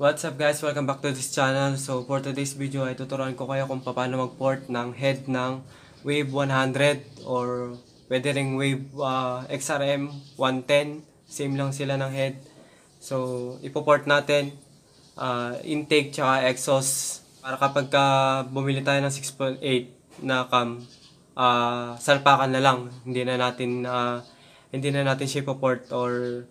What's up guys? Welcome back to this channel. So for today's video ay tuturuan ko kayo kung paano mag-port ng head ng Wave 100 or pwede ring Wave XRM 110. Same lang sila ng head. So ipoport natin intake tsaka exhaust para kapag bumili tayo ng 6.8 na cam, salpakan na lang. Hindi na natin siya ipoport or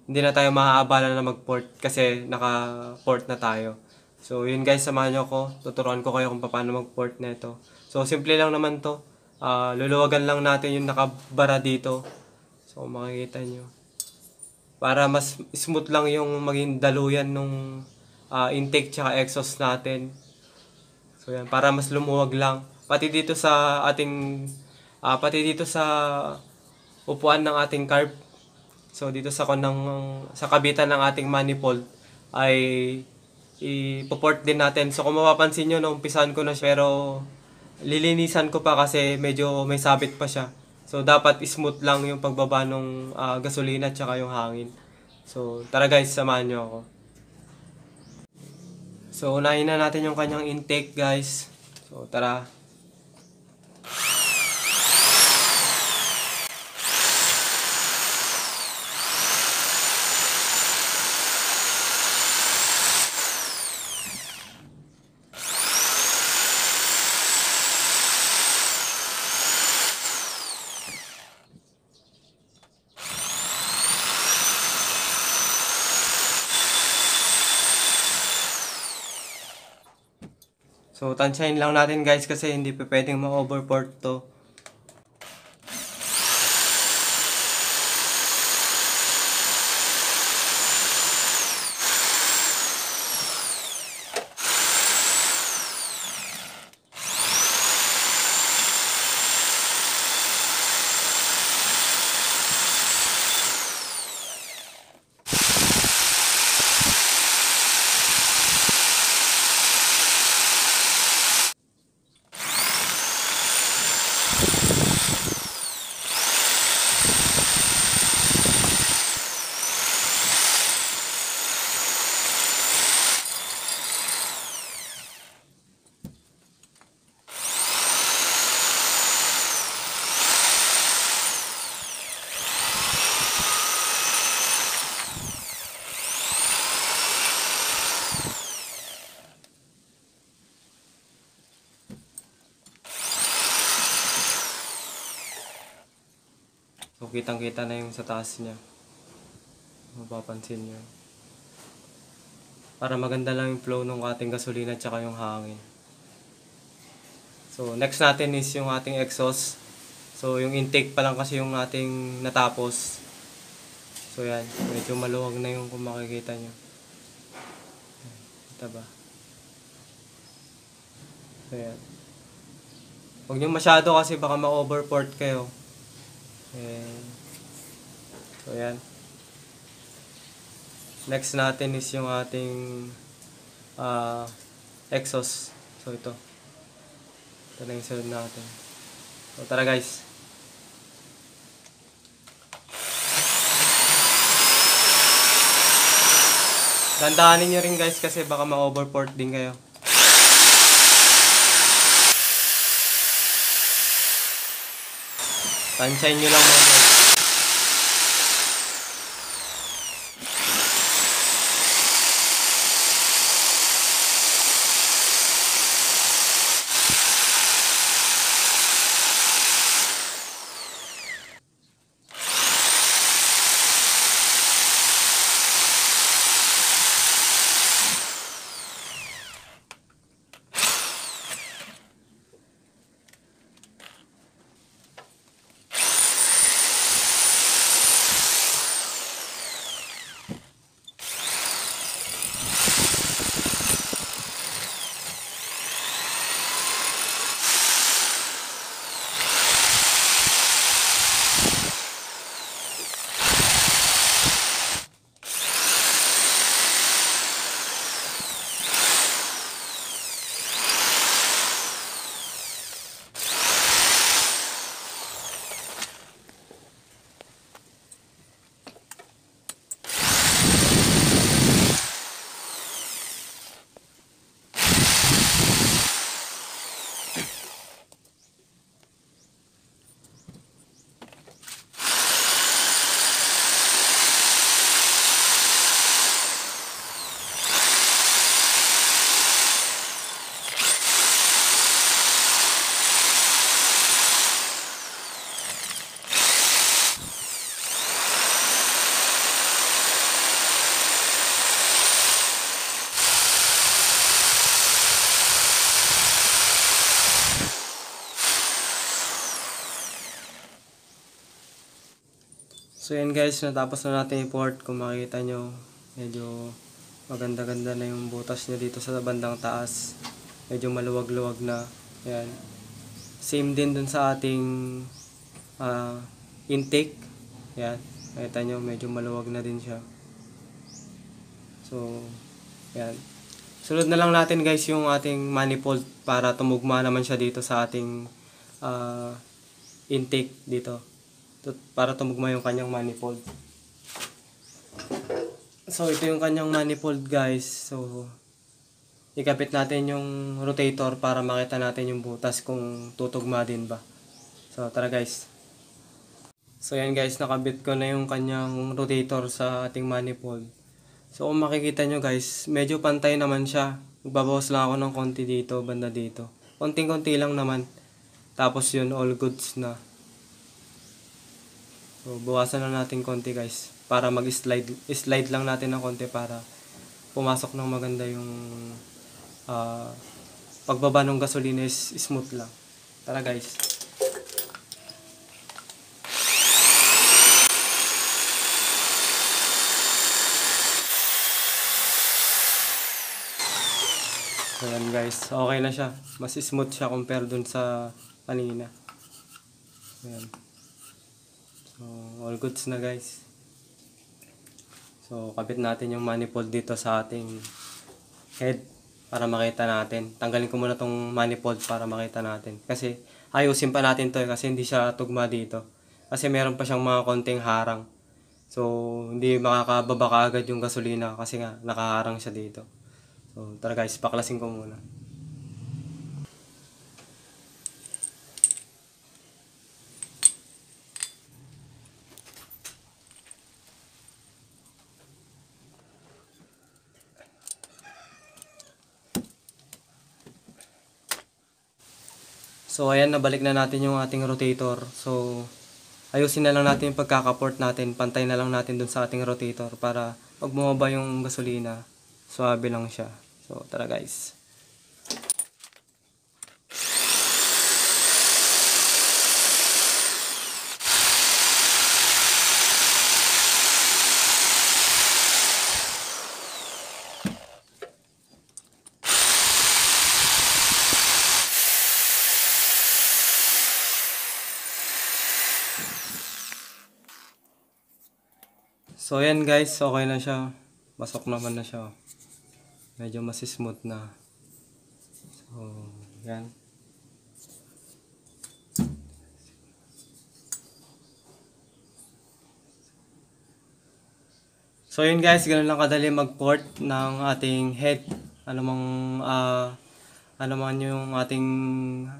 hindi na tayo maaabala na mag-port kasi naka-port na tayo. So yun guys, samahan nyo ako. Tuturuan ko kayo kung paano mag-port na ito. So simple lang naman to. Luluwagan lang natin yung nakabara dito. So makikita nyo. Para mas smooth lang yung maging daluyan nung intake tsaka exhaust natin. So yan, para mas lumuwag lang. Pati dito sa upuan ng ating carb. So dito sa kabitan ng ating manifold ay i-port din natin. So kung mapapansin nyo, umpisahan ko na siya, pero lilinisan ko pa kasi medyo may sabit pa siya. So dapat smooth lang yung pagbaba ng gasolina at saka yung hangin. So tara guys, samahan nyo ako. So unahin na natin yung kanyang intake guys. So tara. So, tansyahin lang natin guys kasi hindi pa pwedeng ma-overport to. So, kitang-kita na yung sa taas niya. Mapapansin nyo. Para maganda lang yung flow ng ating gasolina at saka yung hangin. So, next natin is yung ating exhaust. So, yung intake pa lang kasi yung ating natapos. So, yan. Medyo maluwag na yung kung makikita nyo. Ito ba? So, yan. Huwag nyo masyado kasi baka ma-overport kayo. So yan. Next natin is yung ating exhaust. So ito na yung sunod natin. So tara guys. Dandahanin nyo rin guys kasi baka ma-overport din kayo. Tansyahin nyo lang mga. So yan guys, natapos na natin i-port. Kung makikita nyo, medyo maganda-ganda na yung butas niya dito sa bandang taas. Medyo maluwag-luwag na. Yan. Same din dun sa ating intake. Yan. Makita nyo, medyo maluwag na din siya. So, yan. Sunod na lang natin guys yung ating manifold para tumugma naman siya dito sa ating intake dito. Para tumugma yung kanyang manifold. So, ito yung kanyang manifold guys. So, ikapit natin yung rotator para makita natin yung butas kung tutugma din ba. So, tara guys. So, yan guys, nakabit ko na yung kanyang rotator sa ating manifold. So, kung makikita nyo guys, medyo pantay naman siya. Magbabawas lang ako ng konti dito, banda dito. Konting-konti lang naman. Tapos yun, all goods na. So, bawasan na natin konti guys. Para mag-slide lang natin ng konti para pumasok ng maganda yung pagbaba ng gasolina is smooth lang. Tara guys. Ayan guys, okay na siya. Mas smooth siya compare dun sa kanina. Ayan. So, all goods na guys. So, kapit natin yung manifold dito sa ating head para makita natin. Tanggalin ko muna tong manifold para makita natin. Kasi, ayusin pa natin to kasi hindi siya tugma dito. Kasi meron pa siyang mga konting harang. So, hindi makakababa kaagad yung gasolina kasi nga nakaharang siya dito. So, tara guys, paklasin ko muna. So, ayan, nabalik na natin yung ating rotator. So, ayusin na lang natin yung pagkakaport natin. Pantay na lang natin dun sa ating rotator para pag bumaba yung gasolina, suabe lang siya. So, tara guys. So, ayan guys, okay na siya. Pasok naman na siya. Medyo mas smooth na. So, yan. So, yun guys, ganun lang kadali mag-port ng ating head. Ano man yung ating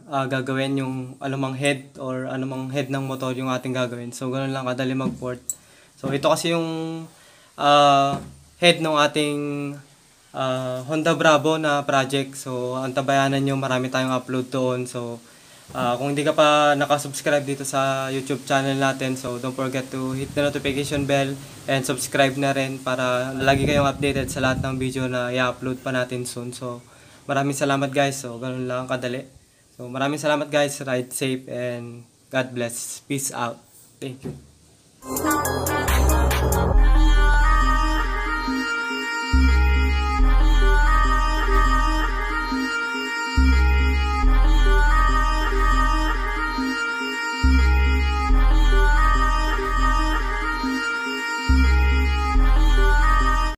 gagawin, yung anumang head or anumang head ng motor yung ating gagawin. So, ganun lang kadali mag-port. So, ito kasi yung head ng ating Honda Bravo na project. So, antabayanan nyo, marami tayong upload doon. So, kung hindi ka pa nakasubscribe dito sa YouTube channel natin, so don't forget to hit the notification bell and subscribe na rin para lagi kayong updated sa lahat ng video na i-upload pa natin soon. So, maraming salamat guys. So, ganun lang kadali. So, maraming salamat guys. Ride safe and God bless. Peace out. Thank you.